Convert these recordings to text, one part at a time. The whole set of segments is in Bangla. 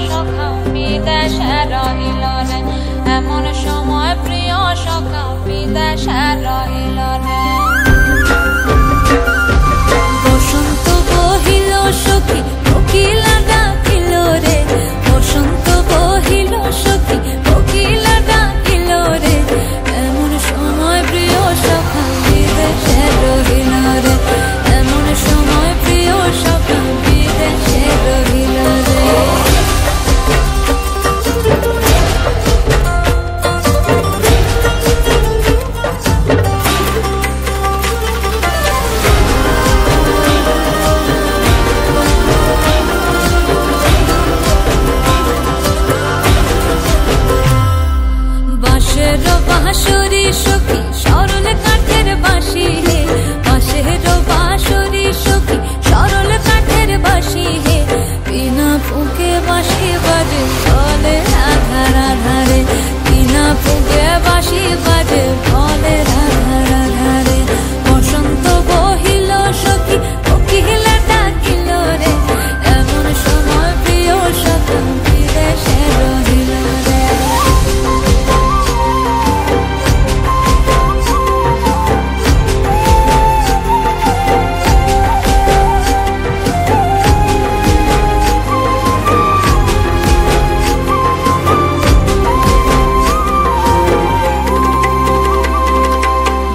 সখা বিদেশে রহিল রে, এমন সময় প্রিয় সখা বিদেশে রহিল রে। বসন্ত বহিল সখী কোকিলা ডাকিল রে, বসন্ত বহিল সখী কোকিলা ডাকিল রে, এমন সময় প্রিয় সখা বিদেশে রহিল রে, এমন সময় প্রিয় সখা বিদেশে রহিল রে। বাঁশের বাঁশরি সখী সরল কাঠের বাঁশি হে, বাঁশের বাঁশরি সখী সরল কাঠের বাঁশি হে, বিনা ফুঁকে বাঁশি বাজে বলে রাধা রাধা রে, বিনা ফুঁকে বাঁশি বাজে বলে রাধা রাধা রে। বসন্ত বহিল সখী কোকিলা ডাকিল রে, এমন সময় প্রিয় সখা বিদেশে রহিল রে।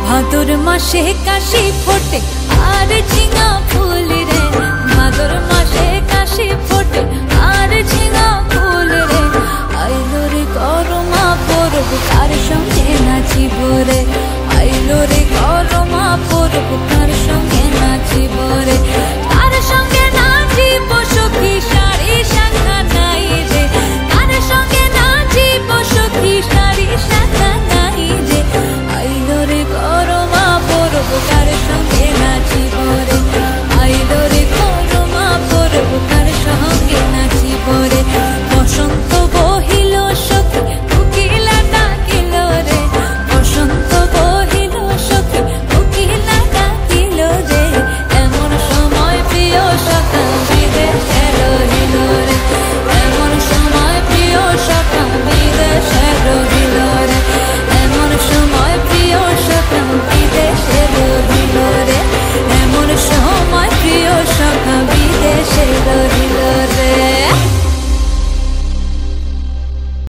ভাদর মাসে কাশি ফোটে আর ঝিঙা ফুল রে, ভাদর মাসে কাশি ফোটে